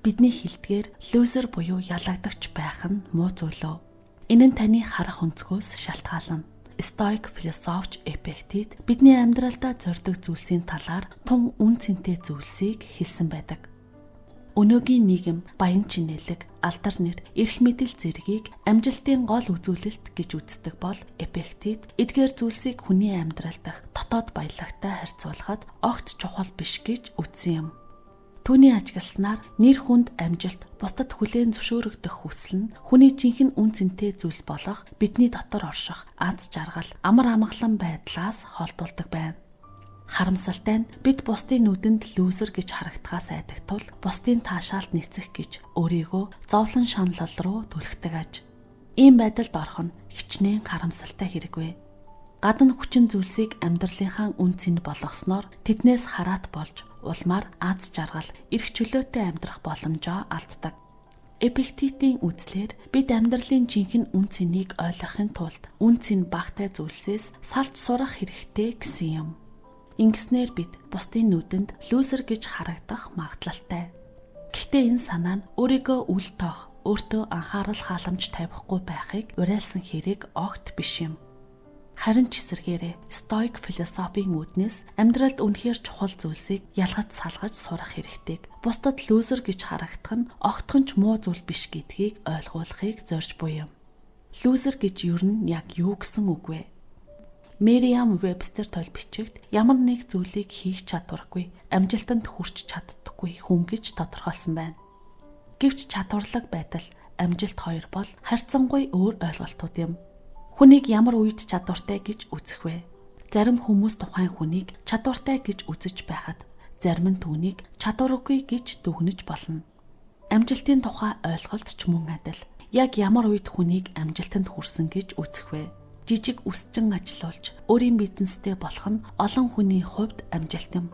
Бидний хэлдгээр лузер буюу ялагдагч байх нь муу зүйлөө. Энэ нь таны харах өнцгөөс шалтгаална. Стоик философч Эпиктет бидний амьдралдаа зорьдог зүйлсийн талаар тун үн цэнтэй зүйлсийг хэлсэн байдаг. Өнөөгийн нийгэм баян чинэлэг, алдар нэр, эрх мэдэл зэргийг амжилтын гол үзүүлэлт гэж үздэг бол Эпиктет эдгээр зүйлсийг хүний амьдрал дахь дотоод баялагтай харьцуулахад огт чухал биш гэж үзсэн юм. Түүний ажигласнаар нэр хүнд амжилт, бусдад хүлээн зөвшөөрөгдөх хүсэл нь хүний жинхэнэ үн цэнтэй зүйлс болох бидний дотор орших аз жаргал, амар амгалан байдлаас холдуулдаг байна. Харамсалтай нь бид бусдын нүдэнд лузер гэж харагдахаас айдаг тул бусдын таашаалд нэцэх гэж өөрийгөө зовлон шаналл руу түлхдэг аж. Ийм байдалд орох нь хичнээн харамсалтай хэрэгвэ. Гадна хүчин зүйлсийг амьдралынхаа үн цэн болгосноор тэднээс хараат болж улмаар аз жаргал, эрх чөлөөтэй амьдрах боломжоо алддаг. Эпиктетийн үзлээр бид амьдралын жинхэнэ үн цэнийг ойлгохын тулд үн цэн багтай зүйлсээс салж сурах хэрэгтэй гэсэн юм. Ингэснээр бид бусдын нүдэнд лузер гэж харагдах магадлалтай. Гэхдээ энэ санаа нь өөрийгөө үл тоох, өөртөө анхаарал халамж тавихгүй байхыг уриалсан хэрэг огт биш юм. Харин ч эсэргээрээ стоик философийн үүднээс амьдралд үнэхээр чухал зүйлсийг ялгаж салгаж сурах хэрэгтэйг бусдад лузер гэж харагдах нь огтхон ч муу зүйл биш гэдгийг ойлгуулахыг зорж буй юм. Лузер гэж юу нь яг юу гэсэн үг вэ? Мериам Вебстер тойл бичигт ямар нэг зүйлийг хийх чадваргүй, амжилтанд хүрч чаддаггүй хүн гэж тодорхойлсон байна. Гэвч чадварлаг байдал, амжилт хоёр бол харьцангуй өөр ойлголтууд юм. Хүнийг ямар үед чадвартай гэж үзэх вэ? Зарим хүмүүс тухайн хүнийг чадвартай гэж үзэж байхад, зарим нь түүнийг чадваргүй гэж дүгнэж болно. Амжилтын тухай ойлголт ч мөн адил. Яг ямар үед хүнийг амжилтанд хүрсэн гэж үзэх вэ? Жижиг үсчин ажиллаулж, өөрийн бизнестэй болох нь олон хүний хувьд амжилт юм.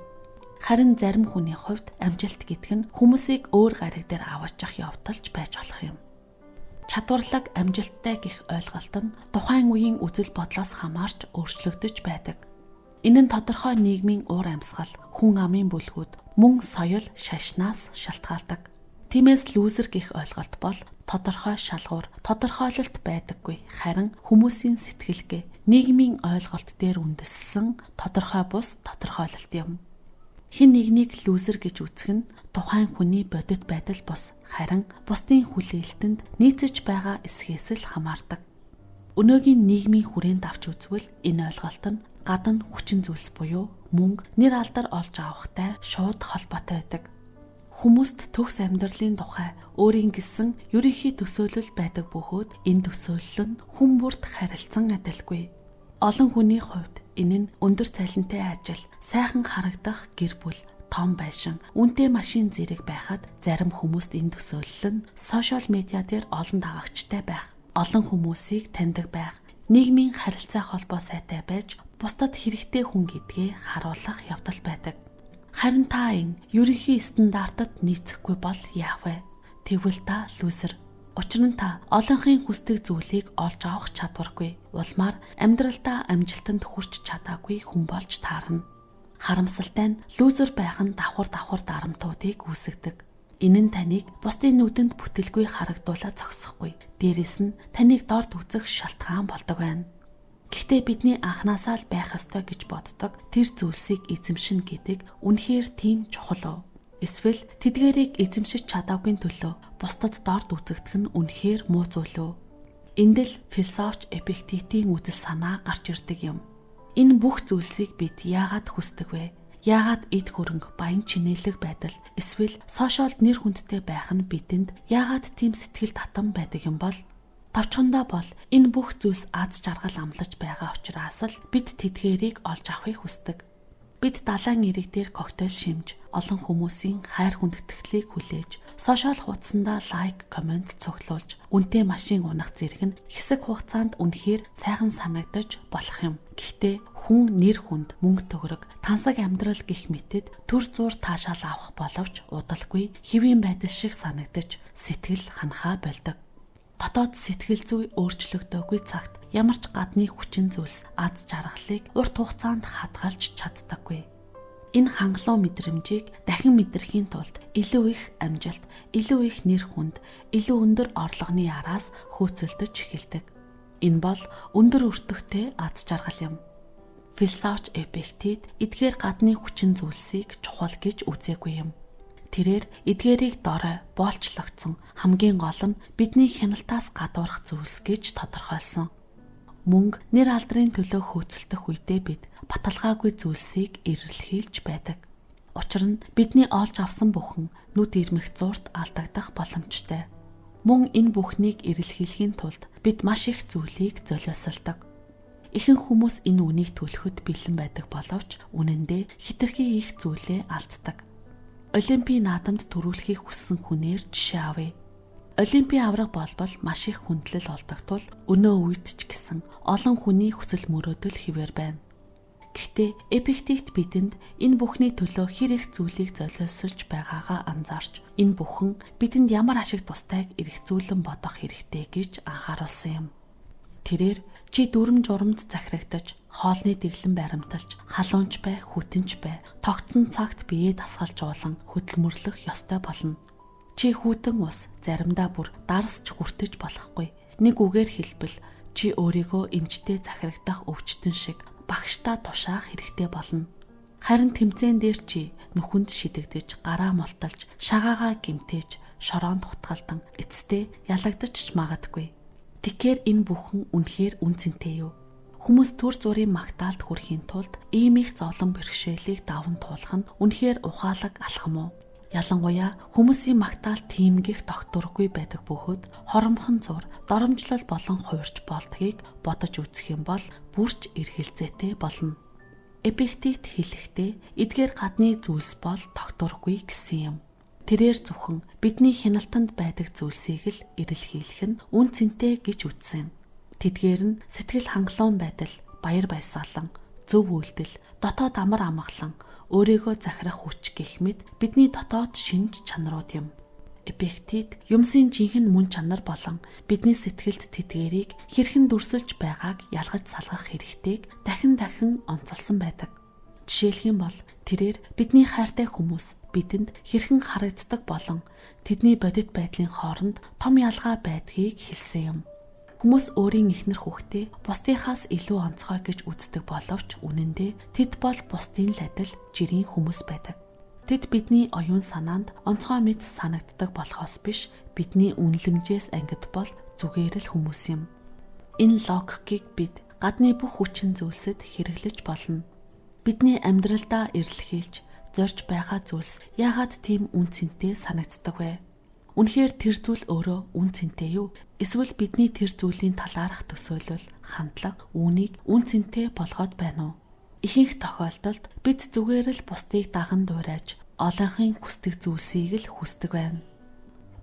Харин зарим хүний хувьд амжилт гэдэг нь хүмүүсийг өөр гариг дээр аваачих явдалж байж болох юм. Чадварлаг амжилттай гэх ойлголт нь тухайн үеийн үзэл бодлоос хамаарч өөрчлөгдөж байдаг. Энэ нь тодорхой нийгмийн уур амьсгал, хүн амын бүлгүүд, мөн соёл шашнаас шалтгаалдаг. Тиймээс лузер гэх ойлголт бол тодорхой шалгуур, тодорхойлолт байдаггүй, харин хүмүүсийн сэтгэлгээ, нийгмийн ойлголт дээр үндэслэн тодорхой бус тодорхойлолт юм. Хэн нэгнийг лузер гэж үзэх нь тухайн хүний бодит байдал бус, харин бусдын хүлээлтэнд нийцэж байгаа эсхээс л хамаардаг. Өнөөгийн нийгмийн хүрээнд авч үзвэл энэ ойлголт нь гадна хүчин зүйлс буюу мөнгө, нэр алдар олж авахтай шууд холбоотой байдаг. Хүмүүст төгс амьдралын тухай өөрийн гэсэн ерөнхий төсөөлөл байдаг бөгөөд энэ төсөөлөл нь хүн бүрт харилцан адилгүй. Олон хүний хувьд энэ нь өндөр цалинтай ажил, сайхан харагдах гэр бүл, том байшин, үнэтэй машин зэрэг байхад зарим хүмүүст энэ төсөөлөл нь сошиал медиа дээр олон дагагчтай байх, олон хүмүүсийг таньдаг байх, нийгмийн харилцаа холбоо сайтай байж бусдад хэрэгтэй хүн гэдгээ харуулах явдал байдаг. Харин та энэ ерөнхий стандартад нийцэхгүй бол яах вэ? Тэгвэл та лузер. Учир нь та олонхын хүсдэг зүйлийг олж авах чадваргүй, улмаар амьдралдаа амжилтанд хүрч чадаагүй хүн болж таарна. Харамсалтай нь лузер байх нь давхар дарамтуудыг үүсгэдэг. Энэ нь таныг бусдын нүдэнд бүтэлгүй харагдуулаад зогсохгүй. Дээрээс нь таныг дорд үзэх шалтгаан болдог байна. Гэхдээ бидний анханасаа л байх ёстой гэж боддог тэр зүйлсийг эзэмшин гэдэг үнэхээр тийм чухал. Эсвэл тэдгээрийг эзэмшиж чадаагүй төлөө бусдад дорд үзэгдэх нь үнэхээр муу зүйл. Энд л философч Эпиктетийн үзэл санаа гарч ирдэг юм. Энэ бүх зүйлсийг бид яагаад хүсдэг вэ? Яагаад эд хөрөнгө, баян чинэлэг байдал эсвэл сошиалд нэр хүндтэй байх нь бидэнд яагаад тийм сэтгэл татам байдаг юм бол? Товчхондоо бол энэ бүх зүйлс аз жаргал амлаж байгаа учраас л бид тэдгээрийг олж авахыг хүсдэг. Бид далайн ирэг дээр коктейл шимж, олон хүмүүсийн хайр хүндэтгэлийг хүлээж, сошиал хуудсандаа лайк, комент цуглуулж, үнэтэй машин унах зэрэг нь хэсэг хугацаанд үнэхээр сайхан санагдаж болох юм. Гэхдээ хүн нэр хүнд, мөнгө төгрөг, тансаг амьдрал гэх мэтэд төр зуур таашаал авах боловч удалгүй хэвийн байдал шиг санагдаж сэтгэл ханахаа болдог. Дотоод сэтгэл зүй өөрчлөгдөөгүй цагт ямар ч гадны хүчин зүйлс аз жаргалыг урт хугацаанд хадгалж чаддаггүй. Энэ хангалуун мэдрэмжийг дахин мэдрэхийн тулд илүү их амжилт, илүү их нэр хүнд, илүү өндөр орлогоны араас хөөцөлдөж эхэлдэг. Энэ бол өндөр өртөгтэй аз жаргал юм. Философч Эпиктет эдгээр гадны хүчин зүйлсийг чухал гэж үзээгүй юм. Тэрээр эдгээрийг дорой, боолчлогдсон, хамгийн гол нь бидний хяналтаас гадуурх зүйлс гэж тодорхойлсон. Мөнгө, нэр алдрын төлөө хөөцөлдөх үедээ бид баталгаагүй зүйлсийг эрэлхийлж байдаг. Учир нь бидний олж авсан бүхэн нүд ирмэх зуурт алдагдах боломжтой. Мөн энэ бүхнийг эрэлхийлэхийн тулд бид маш их зүйлийг золиослдог. Ихэнх хүмүүс энэ үнийг төлөхөд бэлэн байдаг боловч үнэн дээр хэтэрхий их зүйлээ алддаг. Олимпийн наадамд төрүүлэхийг хүссэн хүнээр жишээ авъя. Олимпийн авраг болбол маш их хүндлэл олдогдвол өнөө үед ч гэсэн олон хүний хүсэл мөрөөдөл хэвээр байна. Гэхдээ Эпиктет бидэнд энэ бүхний төлөө хэр их зүйлийг золиослж байгаагаа анзаарч энэ бүхэн бидэнд ямар ашиг тустайг эргцүүлэн бодох хэрэгтэй гэж анхааруулсан юм. Тэрээр чи дүрм журамд захирагдаж, хоолны дэглэн баримталж, халуунч бай, хүтэнч бай, тогтсон цагт биеэ дасгалжуулан хөдөлмөрлөх ёстой болно. Чи хүүтэн ус заримдаа бүр дарсч хүртэж болохгүй. Нэг үгээр хэлбэл чи өөрийгөө эмчтэй захирагдах өвчтөн шиг багштай тушаах хэрэгтэй болно. Харин тэмцээн дээр чи нүхэнд шидэгдэж, гараа мулталж, шагаагаа гимтээж, шороонд хутгалдан эцэстээ ялагдаж ч магадгүй. Тэгэхээр энэ бүхэн үнэхээр үнцэнтэй юу? Хүмүүс төр зургийн магтаалд хүрэхийн тулд ийм их зовлон бэрхшээлийг даван туулах нь үнэхээр ухаалаг алхам уу? Ялангуяа хүмүүсийн магтаал тиймгэх тогтворгүй байдаг бөгөөд хоромхон зур, доромжлол болон хуурч болдгийг бодож үзэх юм бол бүрч эргэлзээтэй болно. Эпиктет хэлэхдээ эдгээр гадны зүйлс бол тогтворгүй гэсэн юм. Тэрээр зөвхөн бидний хяналтанд байдаг зүйлсийг л эрэлхийлэх нь үн цэнтэй гэж үзсэн. Тэдгээр нь сэтгэл хангалуун байдал, баяр баясгалан, зөв үйлдэл, дотоод амар амгалан, өөрийгөө захирах хүч гэх мэт бидний дотоод шинж чанарууд юм. Эпиктет юмсын жинхэнэ мөн чанар болон бидний сэтгэлд тэдгээрийг хэрхэн дүрсэлж байгааг ялгаж салгах хэрэгтэйг дахин онцолсон байдаг. Жишээлх юм бол тэрээр бидний хайртай хүмүүс бидэнд хэрхэн харагддаг болон тэдний бодит байдлын хооронд том ялгаа байдгийг хэлсэн юм. Хүмүүс өөрийн эхнэр хүүхдээ бусдынхаас илүү онцгой гэж үздэг боловч үнэн дээр тэд бол бусдын л адил жирийн хүмүүс байдаг. Тэд бидний оюун санаанд онцгой мэт санагддаг болохоос биш, бидний үнэлэмжээс ангид бол зүгээр л хүмүүс юм. Энэ логикийг бид гадны бүх хүчин зүйлсэд хэрэглэж болно. Бидний амьдралдаа эрэлхийлж зорж байгаа зүйлс яагаад тийм үн цэнтэй санагддаг вэ? Үнэхээр тэр зүйл өөрөө үн цэнтэй юу? Эсвэл бидний тэр зүйлийн талаарх төсөөлөл, хандлага үүнийг үн цэнтэй болгоод байна уу? Ихэнх тохиолдолд бид зүгээр л бусдыг даган дуурайж, олонхын хүсдэг зүйлсийг л хүсдэг байна.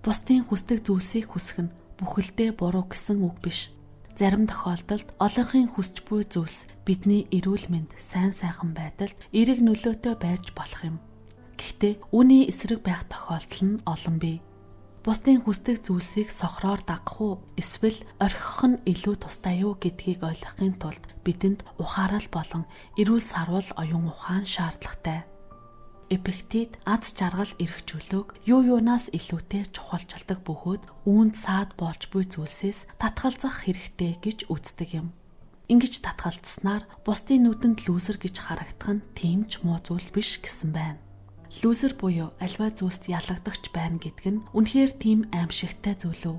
Бусдын хүсдэг зүйлсийг хүсэх нь бүхэлдээ буруу гэсэн үг биш. Зарим тохиолдолд олонхын хүсч буй зүйлс бидний эрүүл мэнд, сайн сайхан байдалд эерэг нөлөөтэй байж болох юм. Гэхдээ үүний эсрэг байх тохиолдол нь олон бий. Бусдын хүсдэг зүйлсийг сохроор дагах уу, эсвэл орхих нь илүү тустай юу гэдгийг ойлгохын тулд бидэнд ухаарал болон эрүүл сарвал оюун ухаан шаардлагатай. Эпиктет аз жаргал эрх чөлөөг юу юунаас илүүтэй чухалчилдаг бөгөөд үүнд саад болж буй зүйлсээс татгалзах хэрэгтэй гэж үздэг юм. Ингэж татгалзснаар бусдын нүдэнд лүүсэр гэж харагдах нь тийм ч муу зүйл биш гэсэн байна. Лүүсэр буюу альва зүйлст ялагдагч байна гэдг нь үнэхээр тийм аимшигтай зүйл үү?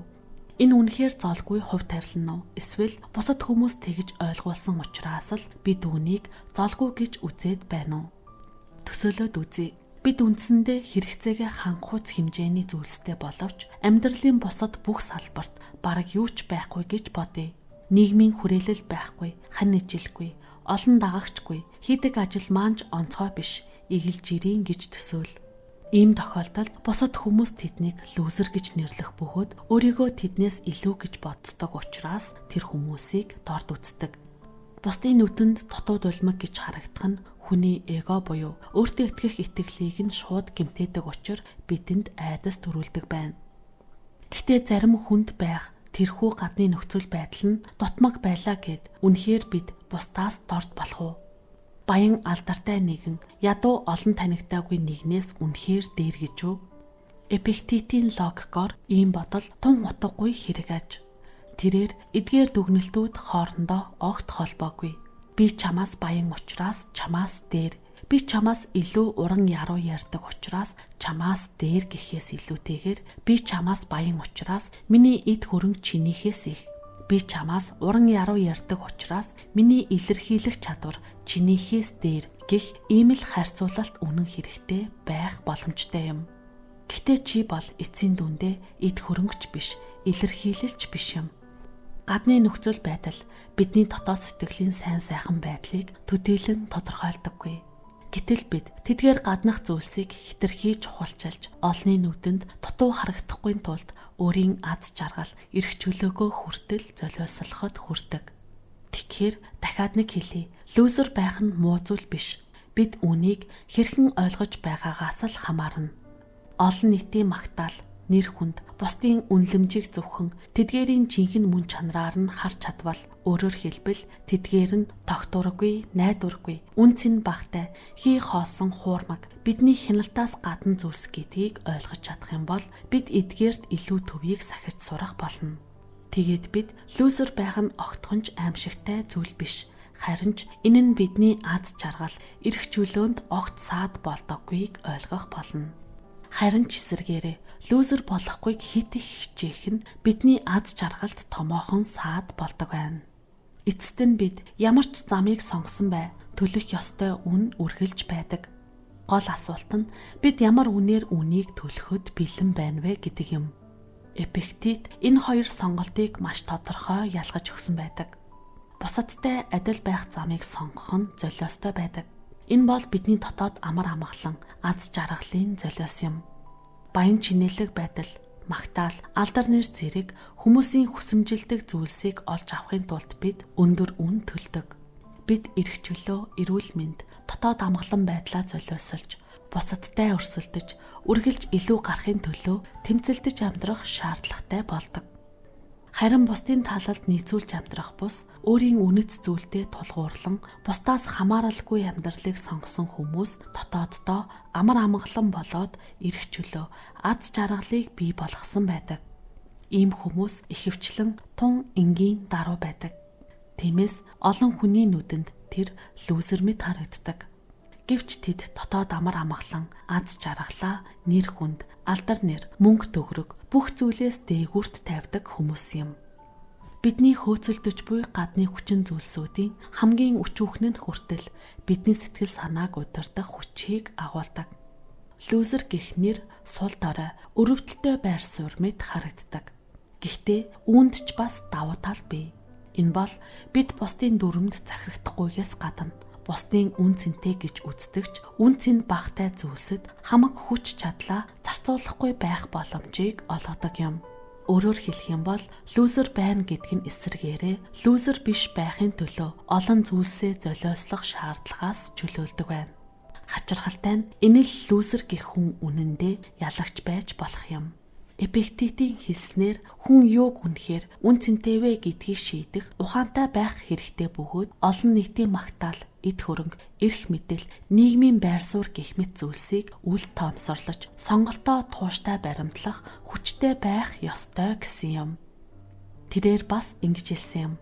Энэ үнэхээр золгүй хувь тавилан уу? Эсвэл бусад хүмүүс тэгж ойлгуулсан учраас л бид үүнийг золгүй гэж үзээд байна уу? Төсөөлөд үзье. Бид үндсэндээ хэрэгцээгээ хангахуйц хэмжээний зүйлстэй боловч амьдралын бусад бүх салбарт бараг юу ч байхгүй гэж бодъё. Нийгмийн хүрээлэл байхгүй, хань ижилгүй, олон дагагчгүй, хийдэг ажил маань онцгой биш, игэл жирийн гэж төсөөл. Ийм тохиолдолд бусад хүмүүс тэднийг лүүсэр гэж нэрлэх бөгөөд өөрийгөө тэднээс илүү гэж боддог учраас тэр хүмүүсийг дорд үздэг. Бусдын нүдэнд дутууд улмаг гэж харагдах нь хүний эго буюу өөртөө итгэх итгэлийг нь шууд гэмтээдэг учраас бидэнд айдас төрүүлдэг байна. Гэхдээ зарим хүнд байх тэрхүү гадны нөхцөл байдал нь дутмаг байлаа гэд үнэхээр бид бусдаас дорд болох уу? Баян алдартай нэгэн ядуу олон танигдаагүй нэгнээс үнэхээр дээр гэж үү? Эпиктетийн логикоор ийм бодол тун утгагүй хэрэг аж. Тэрээр эдгээр дүгнэлтүүд хоорондоо огт холбоогүй. Би чамаас баян учраас чамаас дээр, би чамаас илүү уран яруу ярьдаг учраас чамаас дээр гэхээс илүүтэйгээр би чамаас баян учраас миний эд хөрөнгө чинийхээс их. Би чамаас уран яруу ярьдаг учраас миний илэрхийлэх чадвар чинийхээс дээр гэх ийм л харьцуулалт үнэн хэрэгтэй байх боломжтой юм. Гэхдээ чи бол эцсийн дүндээ эд хөрөнгөч биш, илэрхийлэлч биш юм. Гадны нөхцөл байдал бидний дотоод сэтгэлийн сайн сайхан байдлыг төдийлөн тодорхойлдоггүй. Гэтэл бид тэдгээр гаднах зүйлсийг хэтэрхий чухалчилж, олны нүдэнд дутуу харагдахгүй тулд өөрийн аз жаргал, эрх чөлөөгөө хүртэл золиослоход хүрдэг. Тэгэхээр дахиад нэг хэлье. Лүүзер байх нь муу зүйл биш. Бид үүнийг хэрхэн ойлгож байгаагаас л хамаарна. Олон нийтийн магтаал, нэр хүнд, бусдын үнэлэмжийг зөвхөн тэдгээрийн жинхэнэ мөн чанараар нь харж чадвал өөрөөр хэлбэл тэдгээр нь тогтворгүй, найдваргүй, үнц нь багтай, хий хоосон хуурмаг бидний хяналтаас гадна зүйлс гэдгийг ойлгож чадах юм бол бид эдгээрт илүү төвийг сахиж сурах болно. Тэгээд бид лүүзер байх нь огтхонч аимшигтай зүйл биш. Харин ч энэ нь бидний аз жаргал, эрх чөлөөнд огт саад болдоггүйг ойлгох болно. Харин ч эсэргээрээ лүүзер болохгүйг хит их хичээх нь бидний аз жаргалд томоохон саад болдог байна. Эцэст нь бид ямар ч замыг сонгосон бай төлөх ёстой үн үргэлж байдаг. Гол асуулт нь бид ямар үнээр үнийг төлөхөд бэлэн байна вэ гэдэг юм. Эпиктет энэ хоёр сонголтыг маш тодорхой ялгаж өгсөн байдаг. Бусадтай адил байх замыг сонгох нь золиостой байдаг. Энэ бол бидний дотоод амар амгалан аз жаргалын золиос юм. Баян чинэлэг байдал, магтаал, алдар нэр зэрэг хүмүүсийн хүсэмжилдэг зүйлсийг олж авахын тулд бид өндөр үн төлдөг. Бид эрх чөлөө, эрүүл мэнд, дотоод амгалан байдлаа золиосолж, бусадтай өрсөлдөж, үргэлж илүү гарахын төлөө тэмцэлдэж амьдрах шаардлагатай болдог. Харин бусдын таалалд нийцүүлж амьдрах бус өөрийн үнэт зүйлдээ тулгуурлан бусдаас хамааралгүй амьдралыг сонгосон хүмүүс дотооддоо амар амгалан болоод эрх чөлөө, аз жаргалыг бий болгосон байдаг. Ийм хүмүүс ихэвчлэн тун энгийн даруй байдаг. Тиймээс олон хүний нүдэнд тэр лүүзер мэт харагддаг. Гэвч тэд дотоод амар амгалан, аз жаргалаа, нэр хүнд, алдар нэр, мөнгө төгрөг бүх зүйлээс дээгүүрт тавьдаг хүмүүс юм. Бидний хөөцөлдөж буй гадны хүчин зүйлсүүдийн хамгийн өчүүхэн нь хүртэл бидний сэтгэл санааг удирдах хүчийг агуулдаг. Лүүзер гэх нэр сул дорой, өрөвдөлтөй байр суурь мэт харагддаг. Гэхдээ үүнд ч бас давуу тал бий. Энэ бол бид бусдын дүрмэнд захирагдахгүйгээс гадна бусдын үн цэнтэй гэж үздэгч үн цэн багтай зүйлсэд хамаг хүч чадлаа зарцуулахгүй байх боломжийг олгодог юм. Өөрөөр хэлэх юм бол лүүзер байна гэдг нь эсрэгээрээ лүүзер биш байхын төлөө олон зүйлсээ золиослох шаардлагаас чөлөөлдөг байна. Хачирхалтай нь энэ л лүүзер гэх хүн үнэндээ ялагч байж болох юм. Эпиктетийн хэлснээр хүн юуг үнэхээр үн цэнтэй вэ гэдгийг шийдэх ухаантай байх хэрэгтэй бөгөөд олон нийтийн магтаал, эд хөрөнгө, эрх мэдэл, нийгмийн байр суурь гэх мэт зүйлсийг үл тоомсорлож, сонголтоо тууштай баримтлах хүчтэй байх ёстой гэсэн юм. Тэрээр бас ингэж хэлсэн юм.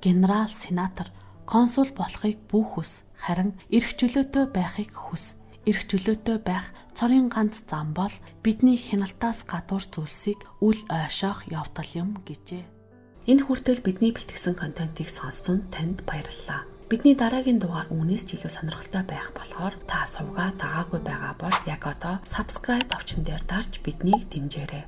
Генерал, сенатор, консул болохыг бүх хүс, харин эрх чөлөөтэй байхыг хүс. Эрх чөлөөтэй байх цорын ганц зам бол бидний хяналтаас гадуур зүйлсийг үл ойшоох явдал юм гэжээ. Энэ хүртэл бидний бэлтгэсэн контентыг сонссон танд баярлалаа. Бидний дараагийн дугаар үүнээс ч илүү сонирхолтой байх болохоор та сувгаа дагаагүй байгаа бол яг одоо subscribe товчон дээр дарж биднийг дэмжээрэй.